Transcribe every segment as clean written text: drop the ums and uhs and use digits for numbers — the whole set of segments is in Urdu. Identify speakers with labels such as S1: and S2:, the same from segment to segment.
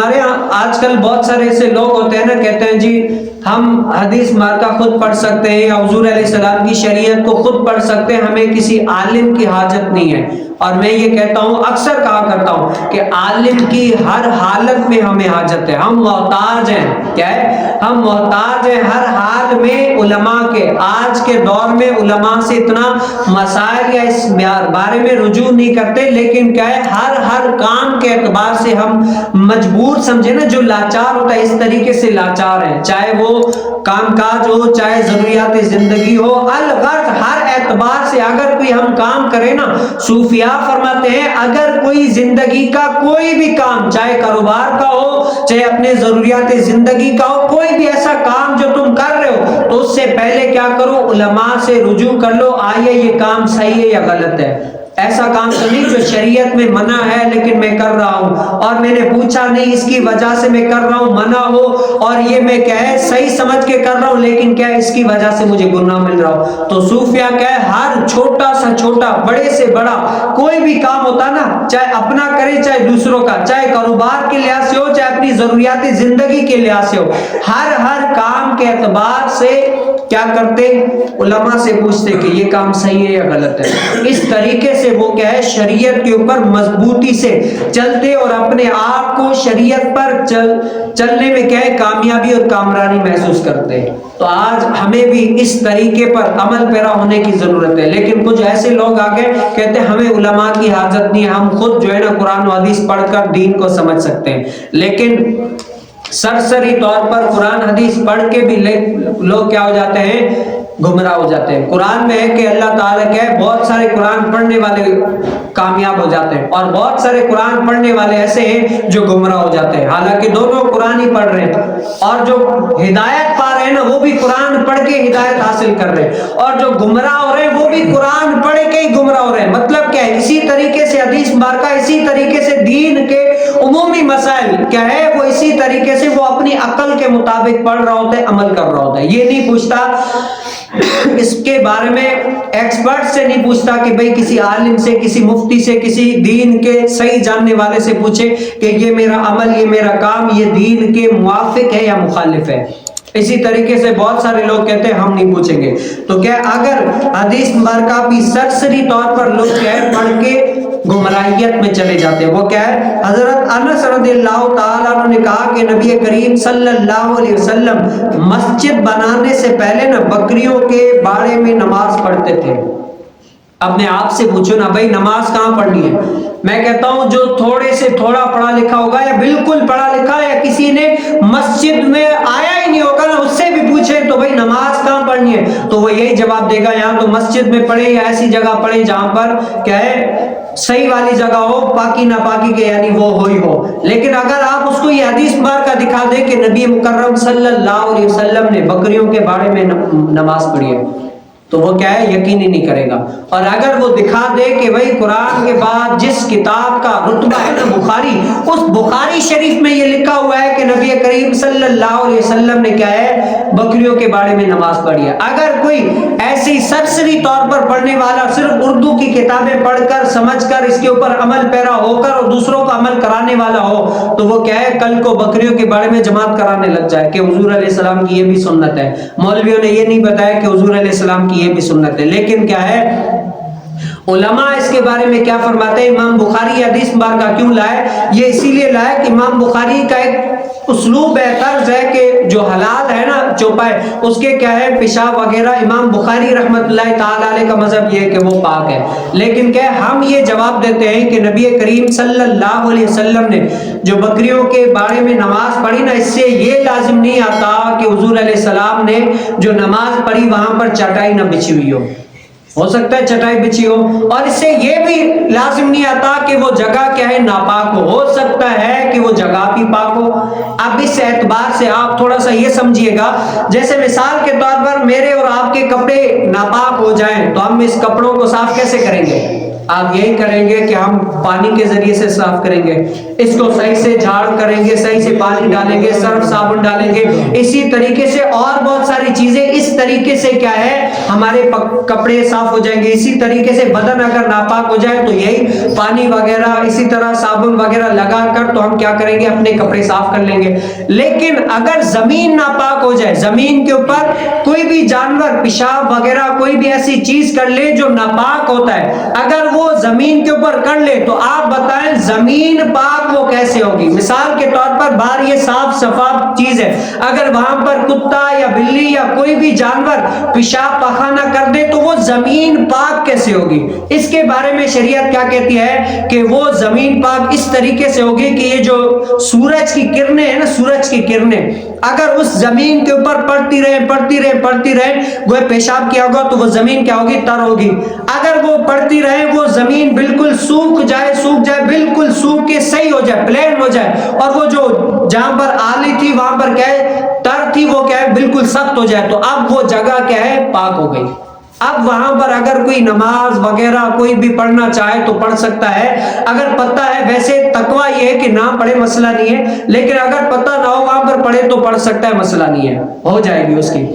S1: ہمارے یہاں آج کل بہت سارے ایسے لوگ ہوتے ہیں نا، کہتے ہیں جی ہم حدیث مارکہ خود پڑھ سکتے ہیں یا حضور علیہ السلام کی شریعت کو خود پڑھ سکتے ہیں، ہمیں کسی عالم کی حاجت نہیں ہے۔ اور میں یہ کہتا ہوں، اکثر کہا کرتا ہوں کہ عالم کی ہر حالت میں ہمیں حاجت ہے۔ ہم محتاج ہیں، کیا ہے؟ ہم محتاج ہیں ہر حال میں علماء کے۔ آج کے دور میں علماء سے اتنا مسائل یا اس بارے میں رجوع نہیں کرتے، لیکن کیا ہے، ہر کام کے اعتبار سے ہم مجبور سمجھے نا، جو لاچار ہوتا ہے اس طریقے سے لاچار ہے، چاہے وہ کام کاج ہو، چاہے ضروریات زندگی ہو، الغرض ہر اعتبار سے اگر کوئی ہم کام کرے نا، صوفیاء فرماتے ہیں اگر کوئی زندگی کا کوئی بھی کام، چاہے کاروبار کا ہو، چاہے اپنے ضروریات زندگی کا ہو، کوئی بھی ایسا کام جو تم کر رہے ہو، تو اس سے پہلے کیا کرو، علماء سے رجوع کر لو، آئیے یہ کام صحیح ہے یا غلط ہے۔ ایسا کام تو نہیں جو شریعت میں منع ہے لیکن میں کر رہا ہوں اور میں نے پوچھا نہیں، اس کی وجہ سے میں کر رہا ہوں، منع ہو، اور یہ میں کیا ہے صحیح سمجھ کے کر رہا ہوں لیکن کیا ہے اس کی وجہ سے مجھے گناہ مل رہا ہو۔ تو صوفیاء کیا ہے، ہر چھوٹا سا چھوٹا، بڑے سے بڑا کوئی بھی کام ہوتا نا، چاہے اپنا کرے چاہے دوسروں کا، چاہے کاروبار کے لحاظ سے ہو چاہے اپنی ضروریات زندگی کے لحاظ سے ہو، ہر کام کے اعتبار سے کیا کرتے، علماء سے پوچھتے کہ یہ کام صحیح ہے یا غلط ہے۔ اس طریقے سے وہ کیا ہے شریعت کے اوپر مضبوطی سے چلتے اور اپنے آپ کو شریعت پر چلنے میں کیا ہے کامیابی اور کامرانی محسوس کرتے ہیں۔ تو آج ہمیں بھی اس طریقے پر عمل پیرا ہونے کی ضرورت ہے، لیکن کچھ ایسے لوگ آگے کہتے ہیں ہمیں علماء کی حاجت نہیں، ہم خود جو ہے نا قرآن و حدیث پڑھ کر دین کو سمجھ سکتے ہیں۔ لیکن سرسری طور پر قرآن حدیث پڑھ کے بھی لوگ کیا ہو جاتے ہیں، گمراہ ہو جاتے ہیں۔ قرآن میں ہے کہ اللہ تعالیٰ کیا ہے، بہت سارے قرآن پڑھنے والے کامیاب ہو جاتے ہیں اور بہت سارے قرآن پڑھنے والے ایسے ہیں جو گمراہ ہو جاتے ہیں، حالانکہ دونوں قرآن ہی پڑھ رہے ہیں۔ اور جو ہدایت پا رہے ہیں نا وہ بھی قرآن پڑھ کے ہدایت حاصل کر رہے ہیں، اور جو گمراہ ہو رہے ہیں وہ بھی قرآن پڑھ کے ہی گمراہ ہو رہے ہیں۔ مطلب کیا ہے، اسی طریقے سے حدیث مبارکہ، اسی طریقے سے دین کے عمومی مسائل کیا ہے وہ اسی طریقے سے وہ اپنی عقل کے مطابق پڑھ رہا ہوتا ہے، عمل کر رہا ہوتا ہے۔ یہ نہیں پوچھتا اس کے بارے میں، ایکسپرٹ سے نہیں پوچھتا کہ بھئی کسی عالم سے، کسی مفتی سے، کسی دین کے صحیح جاننے والے سے پوچھے کہ یہ میرا عمل، یہ میرا کام، یہ دین کے موافق ہے یا مخالف ہے۔ اسی طریقے سے بہت سارے لوگ کہتے ہیں ہم نہیں پوچھیں گے۔ تو کیا اگر حدیث مبارکہ بھی سرسری طور پر لوگ کیا ہے پڑھ کے گمراہیت میں چلے جاتے ہیں۔ وہ کیا ہے، حضرت انس رضی اللہ تعالیٰ عنہ نے کہا کہ نبی کریم صلی اللہ علیہ وسلم مسجد بنانے سے پہلے نا بکریوں کے باڑے میں نماز پڑھتے تھے۔ اپنے آپ سے پوچھو نا بھائی نماز کہاں پڑھنی ہے؟ میں کہتا ہوں جو تھوڑے سے تھوڑا پڑھا لکھا ہوگا یا بالکل پڑھا لکھا یا کسی نے مسجد میں آیا ہی نہیں ہوگا نا، اس سے بھی پوچھے تو بھائی نماز کہاں پڑھنی ہے، تو وہ یہی جواب دے گا یہاں تو مسجد میں پڑھے یا ایسی جگہ پڑھے جہاں پر کیا ہے صحیح والی جگہ ہو، پاکی ناپاکی کے یعنی وہ ہوئی ہو۔ لیکن اگر آپ اس کو یہ حدیث مبارکہ دکھا دیں کہ نبی مکرم صلی اللہ علیہ وسلم نے بکریوں کے باڑے میں نماز پڑھی ہے، تو وہ کیا ہے یقین ہی نہیں کرے گا۔ اور اگر وہ دکھا دے کہ بھئی قرآن کے بعد جس کتاب کا رتبہ ہے نا بخاری، اس بخاری شریف میں یہ لکھا ہوا ہے کہ نبی کریم صلی اللہ علیہ وسلم نے کیا ہے بکریوں کے باڑے میں نماز پڑھی ہے، اگر کوئی ایسی سرسری طور پر پڑھنے والا صرف اردو کی کتابیں پڑھ کر سمجھ کر اس کے اوپر عمل پیرا ہو کر اور دوسروں کو عمل کرانے والا ہو، تو وہ کیا ہے کل کو بکریوں کے باڑے میں جماعت کرانے لگ جائے کہ حضور علیہ السلام کی یہ بھی سنت ہے۔ مولویوں نے یہ نہیں بتایا کہ حضور علیہ السلام کی یہ بھی سنت ہے، لیکن کیا ہے علماء اس کے بارے میں کیا فرماتے ہیں۔ امام بخاری حدیث مبارکہ کیوں لائے؟ یہ اسی لیے لائے کہ امام بخاری کا ایک اسلوب ہے، طرز ہے کہ جو حلال ہے نا چوپائے اس کے کیا ہے پیشاب وغیرہ، امام بخاری رحمت اللہ تعالی علیہ کا مذہب یہ ہے کہ وہ پاک ہے، لیکن کیا ہم یہ جواب دیتے ہیں کہ نبی کریم صلی اللہ علیہ وسلم نے جو بکریوں کے باڑے میں نماز پڑھی نا، اس سے یہ لازم نہیں آتا کہ حضور علیہ السلام نے جو نماز پڑھی وہاں پر چٹائی نہ بچھی ہوئی ہو سکتا ہے چٹائی بچھی ہو، اور اس سے یہ بھی لازم نہیں آتا کہ وہ جگہ کیا ہے ناپاک ہو سکتا ہے کہ وہ جگہ بھی پاک ہو۔ اب اس اعتبار سے آپ تھوڑا سا یہ سمجھیے گا، جیسے مثال کے طور پر میرے اور آپ کے کپڑے ناپاک ہو جائیں تو ہم اس کپڑوں کو صاف کیسے کریں گے؟ آپ یہی کریں گے کہ ہم پانی کے ذریعے سے صاف کریں گے، اس کو صحیح سے جھاڑ کریں گے، صحیح سے پانی ڈالیں گے، سرف صابن ڈالیں گے، اسی طریقے سے اور بہت ساری چیزیں اس طریقے سے کیا ہے ہمارے کپڑے صاف ہو جائیں گے۔ اسی طریقے سے بدن اگر ناپاک ہو جائے تو یہی پانی وغیرہ اسی طرح صابن وغیرہ لگا کر تو ہم کیا کریں گے اپنے کپڑے صاف کر لیں گے۔ لیکن اگر زمین ناپاک ہو جائے، زمین کے اوپر کوئی بھی جانور پیشاب وغیرہ کوئی بھی ایسی چیز کر لے جو ناپاک ہوتا ہے، اگر وہ زمین کے اوپر کر لے تو آپ بتائیں زمین پاک وہ کیسے ہوگی؟ مثال کے طور پر باہر یہ صاف شفاف چیز ہے، اگر وہاں پر کتا یا بلی یا کوئی بھی جانور پیشاب پخانہ کر دے تو وہ زمین پاک کیسے ہوگی؟ اس کے بارے میں شریعت کیا کہتی ہے کہ وہ زمین پاک اس طریقے سے ہوگی کہ یہ جو سورج کی کرنیں ہیں نا، سورج کی کرنیں اگر اس زمین کے اوپر پڑتی رہے وہ پیشاب کیا ہوگا تو وہ زمین کیا ہوگی؟ تر ہوگی۔ اگر وہ پڑتی رہے وہ زمین بالکل سوکھ جائے بالکل سوکھ کے صحیح ہو جائے، پلین ہو جائے، اور وہ جو جہاں پر آلی تھی وہاں پر کیا ہے تر تھی وہ کیا ہے بالکل سخت ہو جائے، تو اب وہ جگہ کیا ہے پاک ہو گئی۔ اب وہاں پر اگر کوئی نماز وغیرہ کوئی بھی پڑھنا چاہے تو پڑھ سکتا ہے، اگر پتہ ہے، ویسے تقویٰ یہ ہے کہ نہ پڑھے مسئلہ نہیں ہے، لیکن اگر پتہ نہ ہو وہاں پر پڑھے تو پڑھ سکتا ہے، مسئلہ نہیں ہے، ہو جائے گی اس کی۔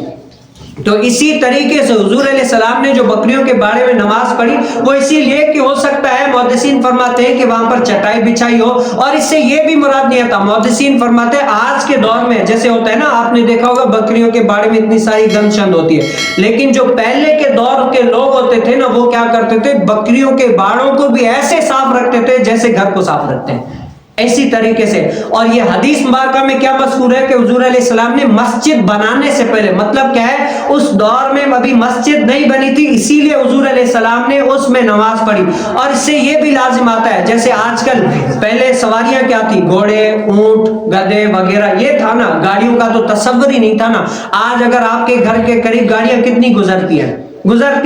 S1: تو اسی طریقے سے حضور علیہ السلام نے جو بکریوں کے بارے میں نماز پڑھی وہ اسی لیے کہ ہو سکتا ہے محدثین فرماتے ہیں کہ وہاں پر چٹائی بچھائی ہو، اور اس سے یہ بھی مراد نہیں آتا۔ محدثین فرماتے ہیں آج کے دور میں جیسے ہوتا ہے نا، آپ نے دیکھا ہوگا بکریوں کے بارے میں اتنی ساری گند شند ہوتی ہے، لیکن جو پہلے کے دور کے لوگ ہوتے تھے نا وہ کیا کرتے تھے، بکریوں کے باڑوں کو بھی ایسے صاف رکھتے تھے جیسے گھر کو صاف رکھتے ہیں، ایسی طریقے سے۔ اور یہ حدیث مبارکہ میں کیا مذکور ہے کہ حضور علیہ السلام نے مسجد بنانے سے پہلے، مطلب کیا ہے اس دور میں ابھی مسجد نہیں بنی تھی، اسی لیے حضور علیہ السلام نے اس میں نماز پڑھی۔ اور اس سے یہ بھی لازم آتا ہے جیسے آج کل پہلے سواریاں کیا تھی، گھوڑے، اونٹ، گدھے وغیرہ یہ تھا نا، گاڑیوں کا تو تصور ہی نہیں تھا نا۔ آج اگر آپ کے گھر کے قریب گاڑیاں کتنی گزرتی ہیں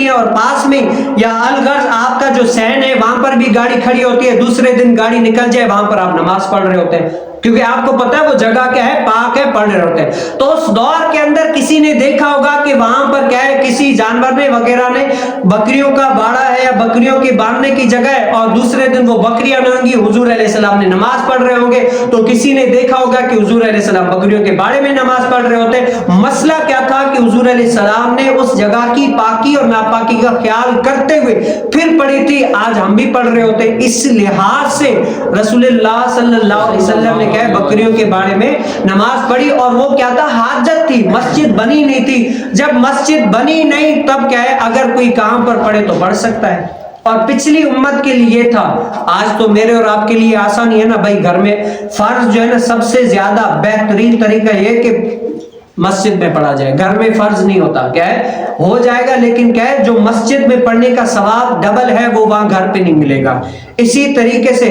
S1: اور پاس میں یا الغرض آپ کا جو سین ہے وہاں پر بھی گاڑی کھڑی ہوتی ہے، دوسرے دن گاڑی نکل جائے وہاں پر آپ نماز پڑھ رہے ہوتے ہیں، کیونکہ آپ کو پتا ہے وہ جگہ کیا ہے، پاک ہے، پڑھ رہے ہوتے ہیں۔ تو اس دور کے اندر کسی نے دیکھا ہوگا کہ وہاں پر کیا ہے، کسی جانور نے وغیرہ نے بکریوں کا باڑا ہے یا بکریوں کی باندھنے کی جگہ ہے، اور دوسرے دن وہ بکریاں نہ ہوں گی، حضور علیہ السلام نے نماز پڑھ رہے ہوں گے، تو کسی نے دیکھا ہوگا کہ حضور علیہ السلام بکریوں کے باڑے میں نماز پڑھ رہے ہوتے ہیں۔ مسئلہ کیا تھا کہ حضور علیہ السلام نے اس جگہ کی پاکی اور ناپاکی کا خیال کرتے ہوئے پھر پڑھی تھی، آج ہم بھی پڑھ رہے ہوتے ہیں۔ اس لحاظ سے رسول اللہ صلی اللہ علیہ وسلم نے کیا ہے بکریوں کے بارے میں نماز پڑھی، اور وہ کیا تھا، حاجت تھی، مسجد بنی نہیں تھی۔ جب مسجد بنی نہیں تب کیا ہے اگر کوئی کام پر پڑھے تو پڑھ سکتا ہے۔ اور پچھلی امت کے لیے یہ تھا، آج تو میرے اور آپ کے لیے آسانی ہے نا بھائی، گھر میں فرض جو ہے نا سب سے زیادہ بہترین طریقہ یہ کہ مسجد میں پڑھا جائے، گھر میں فرض نہیں ہوتا، کیا ہے ہو جائے گا، لیکن کیا ہے جو مسجد میں پڑھنے کا ثواب ڈبل ہے وہ وہاں گھر پہ نہیں ملے گا۔ اسی طریقے سے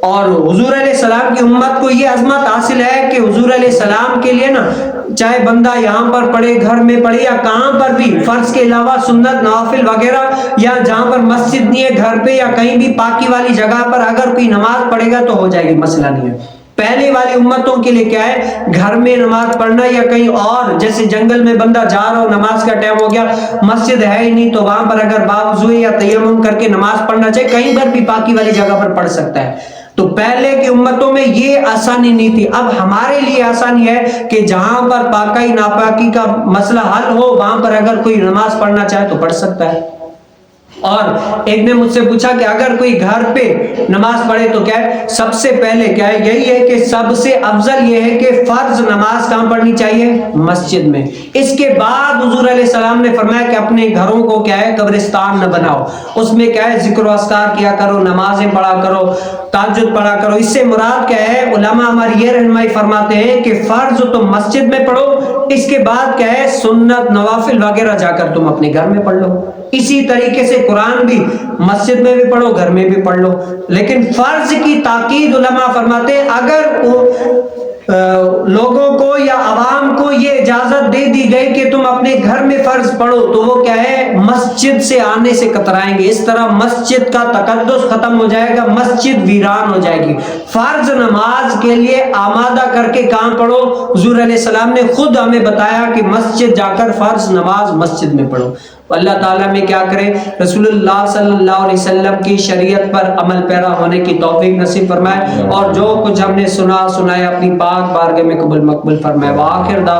S1: اور حضور علیہ السلام کی امت کو یہ عظمت حاصل ہے کہ حضور علیہ السلام کے لیے نا چاہے بندہ یہاں پر پڑھے، گھر میں پڑھے یا کہاں پر بھی، فرض کے علاوہ سنت نوافل وغیرہ، یا جہاں پر مسجد نہیں ہے گھر پہ یا کہیں بھی پاکی والی جگہ پر اگر کوئی نماز پڑھے گا تو ہو جائے گی، مسئلہ نہیں ہے۔ پہلے والی امتوں کے لیے کیا ہے، گھر میں نماز پڑھنا یا کہیں اور جیسے جنگل میں بندہ جا رہا ہو، نماز کا ٹائم ہو گیا، مسجد ہے ہی نہیں، تو وہاں پر اگر باوضو یا تیمم کر کے نماز پڑھنا چاہے، کہیں پر بھی پاکی والی جگہ پر پڑھ سکتا ہے۔ تو پہلے کی امتوں میں یہ آسانی نہیں تھی، اب ہمارے لیے آسانی ہے کہ جہاں پر پاکی ناپاکی کا مسئلہ حل ہو وہاں پر اگر کوئی نماز پڑھنا چاہے تو پڑھ سکتا ہے۔ اور ایک نے مجھ سے پوچھا کہ اگر کوئی گھر پہ نماز پڑھے تو کیا ہے، سب سے پہلے کیا ہے، یہی ہے کہ سب سے افضل یہ ہے کہ فرض نماز کہاں پڑھنی چاہیے، مسجد میں۔ اس کے بعد حضور علیہ السلام نے فرمایا کہ اپنے گھروں کو کیا ہے قبرستان نہ بناؤ، اس میں کیا ہے ذکر و اذکار کیا کرو، نمازیں پڑھا کرو، تہجد پڑھا کرو۔ اس سے مراد کیا ہے، علماء ہماری یہ رہنمائی فرماتے ہیں کہ فرض تم مسجد میں پڑھو، اس کے بعد کیا ہے سنت نوافل وغیرہ جا کر تم اپنے گھر میں پڑھ لو۔ اسی طریقے سے قرآن بھی مسجد میں بھی پڑھو، گھر میں بھی پڑھ لو، لیکن فرض کی تاکید علماء فرماتے ہیں اگر لوگوں کو یا عوام کو یہ اجازت دے دی گئی کہ تم اپنے گھر میں فرض پڑھو تو وہ کیا ہے مسجد سے آنے سے کترائیں گے. اس طرح مسجد کا تقدس ختم ہو جائے گا, مسجد ویران ہو جائے گی. فرض نماز کے لیے آمادہ کر کے کہاں پڑھو؟ حضور علیہ السلام نے خود ہمیں بتایا کہ مسجد جا کر فرض نماز مسجد میں پڑھو. اللہ تعالیٰ میں کیا کرے, رسول اللہ صلی اللہ علیہ وسلم کی شریعت پر عمل پیرا ہونے کی توفیق نصیب فرمائے, اور جو کچھ ہم نے سنایا اپنی پاک بارگاہ میں قبول مقبول فرمائے. وآخر دعوانا